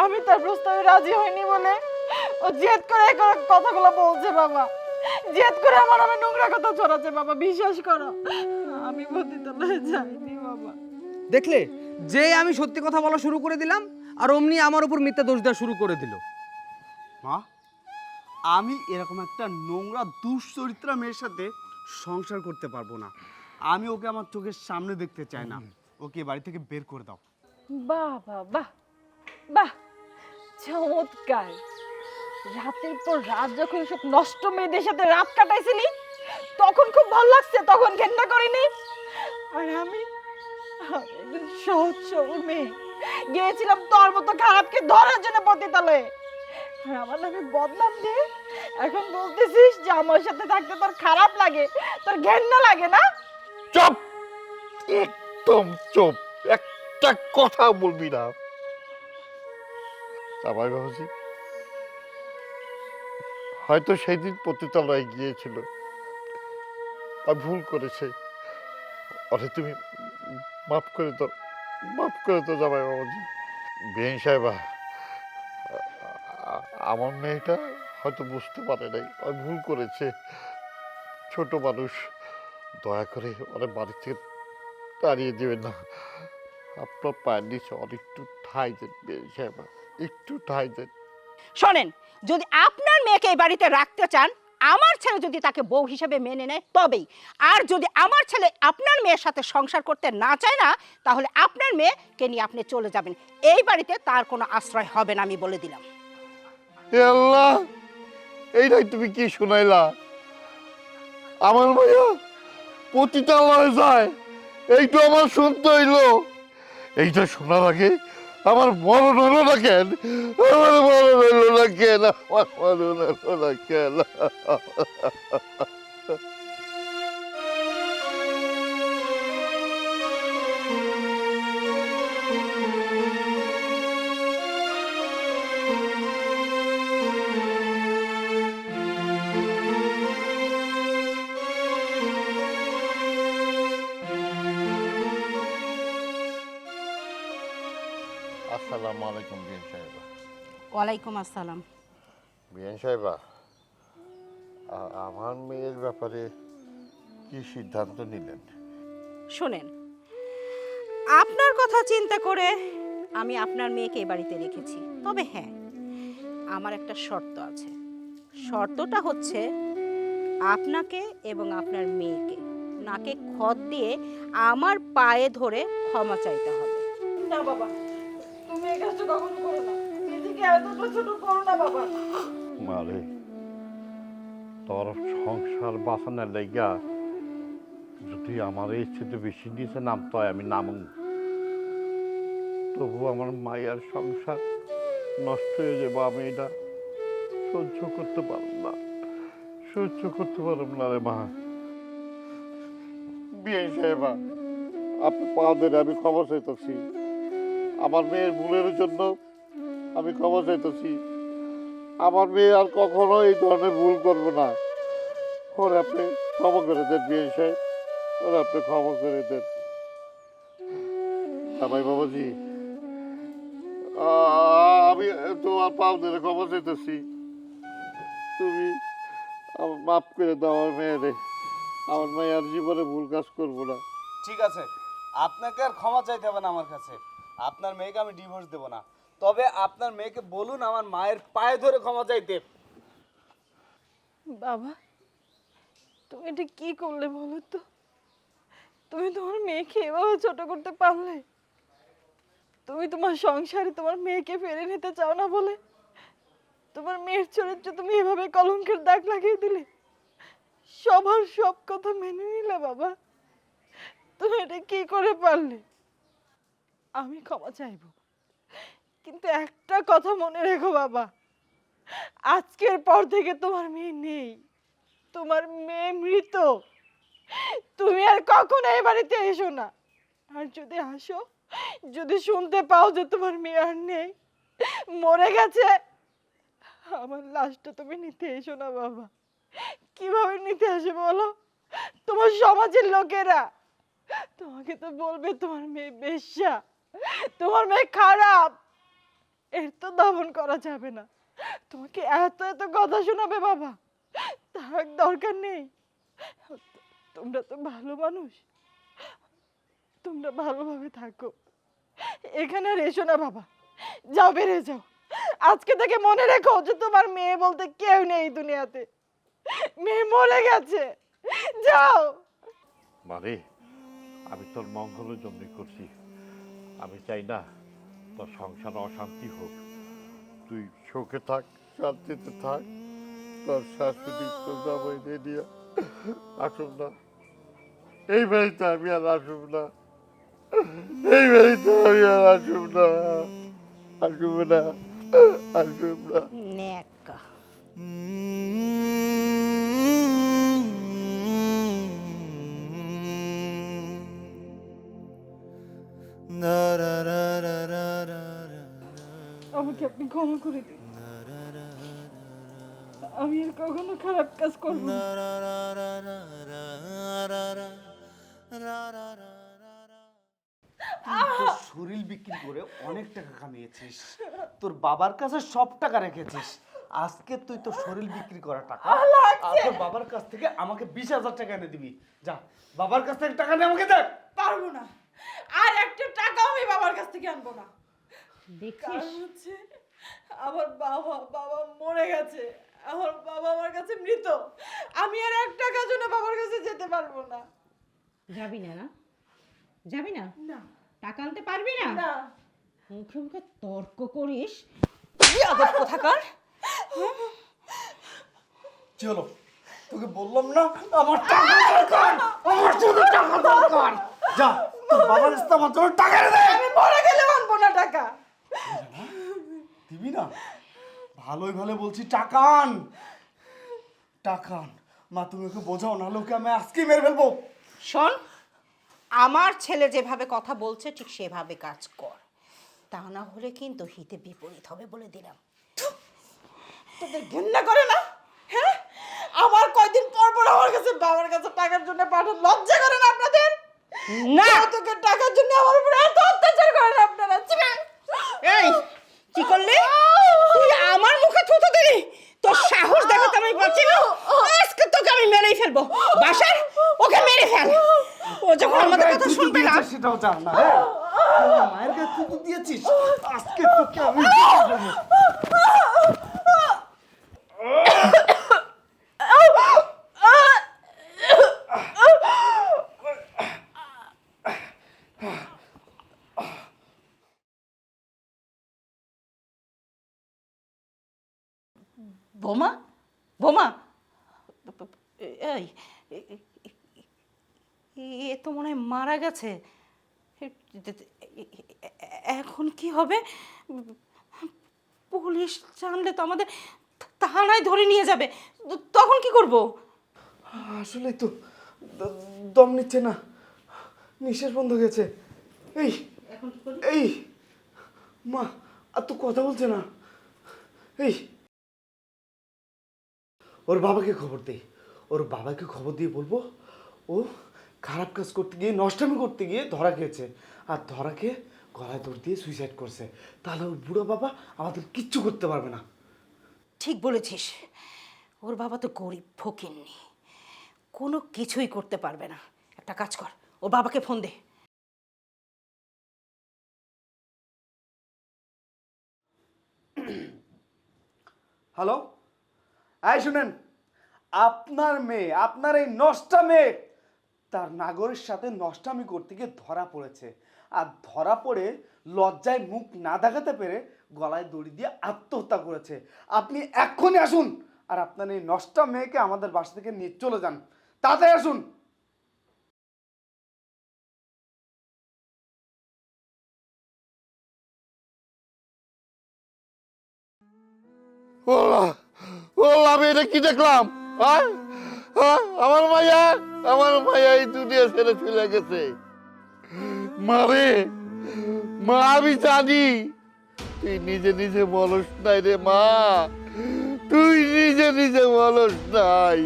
S8: আমি তার প্রস্তাবে রাজি হইনি বলে ও জেদ করে এই কথাগুলো বলছে বাবা। জেদ করে আমার নামে নোংরা কথা ছড়াচ্ছে বাবা, বিশ্বাস করো। আমি পতিতালয়ে যাইনি বাবা।
S7: দেখলে, যে আমি সত্যি কথা বলা শুরু করে দিলাম আর অমনি আমার উপর মিথ্যা দোষ দেওয়া শুরু করে দিল।
S1: মা, আমি এরকম একটা নোংরা দুশ্চরিত্রা মেয়ের সাথে সংসার করতে পারবো না। আমি ওকে আমার চোখের সামনে দেখতে চাই না। ওকে বাড়ি থেকে বের করে দাও।
S8: বাহ বাহ বাহ বাহ, চমৎকার। রাতের পর রাত যখন সব নষ্ট মেয়েদের সাথে রাত কাটাইছিলি, তখন খুব ভালো লাগছে, তখন ঘেন্না করিনি। আর আমি একজন সহজ সরল মেয়ে গিয়েছিলাম তোর মতো খারাপকে ধরার জন্য পতিতালয়ে। আর আমার নামে বদনাম দিয়ে এখন বলতেছিস যে আমার সাথে থাকতে তোর খারাপ লাগে, তোর ঘেন্না লাগে না?
S4: চুপ, একদম চুপ, একটা কথা বলবি না। জামাই বাবাজি হয়তো সেই দিন পতিতালয়ে গিয়েছিল, আর ভুল করেছে। আরে তুমি মাফ করে দাও, মাফ করে দাও জামাই বাবাজি। বিআইন সাহেবা, আমার মেয়েটা হয়তো বুঝতে পারে নাই, আর ভুল করেছে। ছোট মানুষ, দয়া করে ওরা বাড়ি থেকে তাড়িয়ে দেবেন না। আপনার পায়ের নিচে অনেকটু ঠাই দেন বিআইন সাহেবা, একটু ঠাই দেন।
S3: শোনেন, যদি আপনার মেয়েকে এই বাড়িতে রাখতে চান, আমার ছেলে যদি তাকে বউ হিসেবে মেনে নেয় তবেই। আর যদি আমার ছেলে আপনার মেয়ের সাথে সংসার করতে না চায় না, তাহলে আপনার মেয়েকে নিয়ে আপনি চলে যাবেন। এই বাড়িতে তার কোনো আশ্রয় হবে না, আমি বলে দিলাম।
S4: হে আল্লাহ, এইটাই তুমি কি শুনাইলা? আমার ভাইয়া পতিতালয়ে যায়, এইটা আমার শুনতে হইলো। এইটা শোনার আগে আমার মরণ হলো না কেন? আমার মরণ হলো না কেন? আমার মরণ হলো না কেন? আসসালামু আলাইকুম বিআইন সাহেবা।
S3: ওয়ালাইকুম আসসালাম।
S4: বিআইন সাহেবা, আমার মেয়ের ব্যাপারে কি সিদ্ধান্ত নিলেন?
S3: শোনেন, আপনার কথা চিন্তা করে আমি আপনার মেয়েকে এই বাড়িতে রেখেছি। তবে হ্যাঁ, আমার একটা শর্ত আছে। শর্তটা হচ্ছে আপনাকে এবং আপনার মেয়েকে নাকে খত দিয়ে আমার পায়ে ধরে ক্ষমা চাইতে হবে।
S2: না বাবা, তুমি এই কাজটা কখনো করো না, নিজেকে এতটা ছোট করো না বাবা।
S4: মারে তোর সংসার বাঁচানোর লাইগা যদি আমার এই ছেলে বেশি নিচে নামতে হয় আমি নামুন, তবু আমার মায়ের সংসার নষ্ট হয়ে যাবো। আমি এটা সহ্য করতে পারব না, সহ্য করতে পারব না রে মা। বিয়ে সাহেবা, আপনি পা ধরে আমি ক্ষমা চাইতেছি। আমার মেয়ের ভুলের জন্য আমি ক্ষমা চাইতেছি। আমার মেয়ে আর কখনো এই ধরনের ভুল করবে না। ওরে আপনি ক্ষমা করে দেন বিয়ে সাহেব, ওরে আপনি ক্ষমা করে দেন। ভাই বাবাজি, আমি তোমার পাও ধরে ক্ষমা চাইতেছি। তুমি মাফ করে দাও আমার মেয়েরে। আমার মেয়ে আর জীবনে ভুল কাজ করবো না।
S1: ঠিক আছে, আপনাকে আর ক্ষমা চাইতে হবে না আমার কাছে। আপনার মেয়েকে আমি ডিভোর্স দেব না, তবে আপনার মেয়েকে বলুন আমার মায়ের পায়ে ধরে ক্ষমা চাইতে।
S2: বাবা, তুমি এটা কি করলে বলো তো? তুমি তোমার মেয়েকে এভাবে ছোট করতে পারলে? তুমি তোমার সংসারে তোমার মেয়েকে ফিরে নিতে চাও না বলে তোমার মেয়ের চরিত্রে তুমি এভাবে কলঙ্কের দাগ লাগিয়ে দিলে। সবার সব কথা মেনে নিলে বাবা, তুমি এটা কি করে পারলে? আমি ক্ষমা চাইবো, কিন্তু একটা কথা মনে রেখো বাবা, আজকের পর থেকে তোমার মেয়ে নেই, তোমার মেয়ে মৃত। তুমি আর কখনো এই বাড়িতে এসো না। আর যদি আসো, যদি শুনতে পাও যে তোমার মেয়ে আর নেই, মরে গেছে, আমার লাশটা তুমি নিতে এসো না বাবা। কিভাবে নিতে আসে বলো? তোমার সমাজের লোকেরা তোমাকে তো বলবে তোমার মেয়ে বেশ্যা, তোমার মেয়ে খারাপ। এর তো দমন করা যাবে না। তোমাকে এত এত কথা শোনাবে বাবা, তার দরকার নেই। তোমরা তো ভালো মানুষ, তোমরা ভালোভাবে থাকো। এখানে আর এসো না বাবা, যাও, বেরিয়ে যাও। আজকে থেকে মনে রেখো যে তোমার মেয়ে বলতে কেউ নেই দুনিয়াতে, মেয়ে মরে গেছে। যাও।
S4: মানে আমি তোর মঙ্গলের জন্য করছি। আমি চাই না তোর সংসার অশান্তি হোক। তুই সুখে থাক, শান্তিতে থাক। তোর শাশুড়ি তোর জামাই নিয়ে আসুন না, এই বাড়িতে আমি আর আসুন না, এই বাড়িতে আমি আর আসুন না, আসুন না, আসুন না।
S3: নেকা
S2: আমাকে আপনি ক্ষমা করে দিন, আমি আর কখনো খারাপ কাজ করবো না।
S1: তোর শরীর বিক্রি করে অনেক টাকা কামিয়েছিস, তোর বাবার কাছে সব টাকা রেখেছিস। আজকে তুই তোর শরীর বিক্রি করা টাকা আর তোর বাবার কাছ থেকে আমাকে 20,000 টাকা এনে দিবি। যা, বাবার কাছ থেকে টাকা নিয়ে আমাকে দে।
S2: পারবো না, আর একটা টাকাও আমি বাবার কাছ থেকে আনবো না।
S3: দেখিস,
S2: কারণ হচ্ছে আমার বাবা মরে গেছে, আমার বাবা আমার কাছে মৃত। আমি আর এক টাকার জন্য বাবার কাছে যেতে পারবো না।
S3: যাবি না? না যাবি না?
S2: না
S3: টাকা আনতে পারবি না?
S2: না,
S3: মুখে মুখে তর্ক করিস।
S2: কোথাকার।
S1: কি হলো? তোকে বললাম না আমার টাকা দরকার, আমার শুধু টাকা দরকার। যা, তোর বাবার কাছে আমার জন্য টাকা এনে দে।
S2: আমি মরে গেলে আনবো না টাকা।
S1: দিবি না? ভালোই ভালো বলছি, টাকা আন, টাকা আন। মা, তুমি ওকে বোঝাও, না লোকে আমি আজকেই মেরে ফেলবো।
S3: শোন, আমার ছেলে যেভাবে কথা বলছে ঠিক সেভাবে কাজ কর, তা না হলে কিন্তু হিতে বিপরীত হবে বলে দিলাম।
S2: তোদের ঘেন্না করে না? হ্যাঁ, আমার কয়দিন পর পর আমার কাছে বাবার কাছে টাকার জন্য পাঠান, লজ্জা করে না আপনাদের?
S3: না,
S2: তোকে টাকার জন্য আমার উপরে এত অত্যাচার করেন আপনারা।
S3: এই কি করলি? তুই আমার মুখে থুতু দিলি? তোর সাহস দেখো তো আমি পাচ্ছি না। আজকে তোকে আমি মেরেই ফেলবো। বাসার ওকে মেরে ফেল। ও যখন আমাদের কথা শুনবে না।
S1: সেটাও জান না। হ্যাঁ, তুই মায়ের কাছে তুই দিয়েছিস, আজকে তোকে আমি মেরে ফেলবো।
S3: বোমা বোমা এই এ তো মনে হয় মারা গেছে। এখন কি হবে? পুলিশ জানলে তো আমাদের থানায় ধরে নিয়ে যাবে, তখন কি করব?
S1: আসলে তো দম নিচ্ছে না, নিঃশ্বাস বন্ধ হয়ে গেছে। এই এই মা আর তো কথা বলছে না। এই ওর বাবাকে খবর দে, ওর বাবাকে খবর দিয়ে বলবো ও খারাপ কাজ করতে গিয়ে, নষ্টামি করতে গিয়ে ধরা খেয়েছে, আর ধরা খেয়ে গলায় দৌড় দিয়ে সুইসাইড করছে। তাহলে ওর বুড়ো বাবা আমাদের কিচ্ছু করতে পারবে না।
S3: ঠিক বলেছিস, ওর বাবা তো গরিব ফকিন্নি, কোনো কিছুই করতে পারবে না। একটা কাজ কর, ওর বাবাকে ফোন দে।
S1: হ্যালো, এই শুনেন, আপনার মেয়ে, আপনার এই নষ্টা মেয়ে তার নাগরের সাথে নষ্টামি করতে গিয়ে ধরা পড়েছে, আর ধরা পড়ে লজ্জায় মুখ না দেখাতে পেরে গলায় দড়ি দিয়ে আত্মহত্যা করেছে। আপনি এক্ষুনি আসুন, আর আপনার এই নষ্টা মেয়েকে আমাদের বাসা থেকে নিয়ে চলে যান, তাড়াতাড়ি আসুন।
S4: ওলা ওলা, আমি এটা কি দেখলাম? হ্যাঁ হ্যাঁ, আমার মায়া এই দুনিয়া ছেড়ে চলে গেছে। মারে মা, আমি জানি তুই নিজে নিজে বলস নাই রে মা, তুই নিজে নিজে বলস নাই।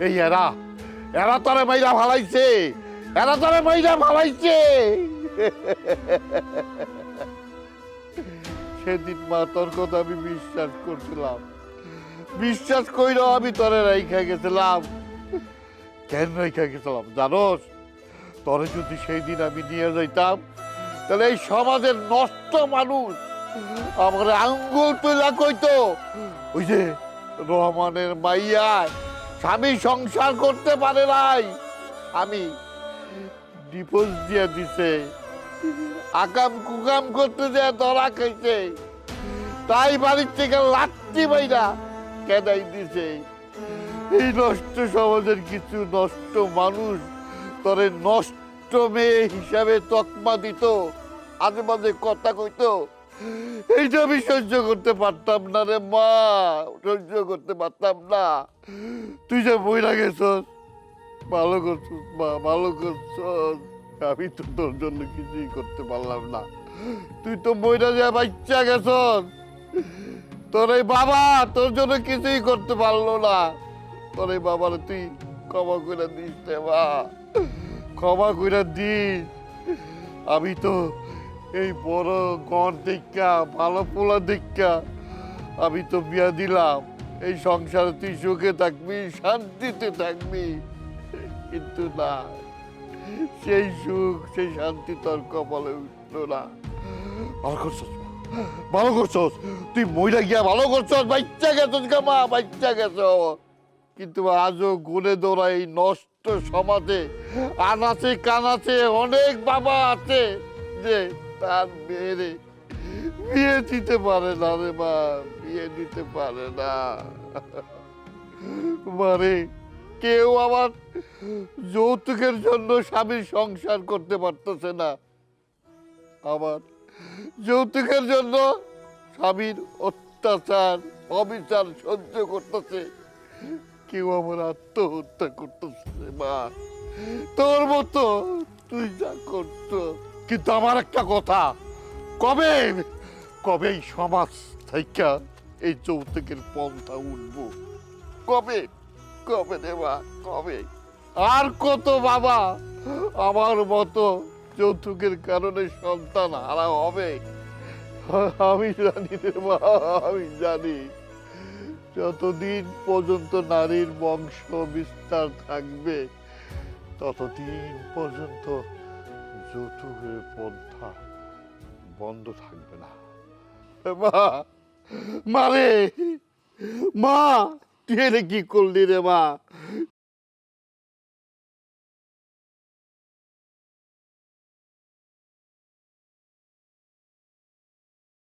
S4: এই এরা এরা তোরে মাইরা ভালাইছে, এরা তোরে মাইরা ভালাইছে। সেদিন মা তোর কথা আমি বিশ্বাস করছিলাম, বিশ্বাস কইরাও আমি তোরে রাইখা গেছিলাম। কেন রাইখা গেছিলাম জানোস? তোরে যদি সেই দিন আমি নিয়ে যাইতাম, তাহলে এই সমাজের নষ্ট মানুষ আমার আঙ্গুল তুলা কইতো, ওই যে রহমানের মাইয়া স্বামী সংসার করতে পারে নাই, আমি ডিভোর্স দিয়ে দিছে, আকাম কুকাম করতে যায় ধরা খাইছে, তাই বাড়ির থেকে লাত্তি বাইরা কেদাই দিছে। এই নষ্ট সমাজের কিছু নষ্ট মানুষ তোরে নষ্ট মেয়ে হিসাবে তকমা দিত, আজে বাজে কথা কইতো, এইটা আমি সহ্য করতে পারতাম না রে মা, সহ্য করতে পারতাম না। তুই যে বইরা গেছস, ভালো করছিস মা, ভালো করছস। আমি তো তোর জন্য কিছুই করতে পারলাম না, তুই তো বইরা যা বাচ্চা গেছস। তোর এই বাবা তোর জন্য কিছুই করতে পারলো না, তোর এই বাবার তুই ক্ষমা করে দিস রে মা, ক্ষমা করে দিস। আমি তো এই বড় গড় দেখা, ভালো পোলা দেখা আমি তো বিয়া দিলাম, এই সংসারে তুই সুখে থাকবি, শান্তিতে থাকবি, কিন্তু না, সেই সুখ সেই শান্তি তোর কপালে উঠলো না। ভালো করছস, ভালো করছস, তুই মহিলা গিয়া ভালো করছস, বাচ্চা গেছস গা মা, বাচ্চা গেছ। কিন্তু আজও ঘুরে দৌড়া এই নষ্ট সমাজে আনাচে কানাচে অনেক বাবা আছে যে তার মেয়েরে বিয়ে দিতে পারে না রে মা, বিয়ে দিতে পারে না। মারে কেউ আবার যৌতুকের জন্য স্বামীর সংসার করতে পারতেছে না, আবার যৌতুকের জন্য স্বামীর অত্যাচার অবিচার সহ্য করতেছে, কেউ আমার আত্মহত্যা করতেছে মা, তোর মতো তুই যা করছ। কিন্তু আমার একটা কথা, কবে কবে এই সমাজ থেকে এই যৌতুকের পন্থা উঠবো? কবে কবে রে মা, কবে? আর কত বাবা আমার মতো যৌতুকের কারণে সন্তান হারা হবে? আমি জানি রে মা, আমি জানি যতদিন পর্যন্ত নারীর বংশ বিস্তার থাকবে, ততদিন পর্যন্ত যৌতুকের পন্থা বন্ধ থাকবে না। মা, মারে মা, তুই কি করলি রে মা?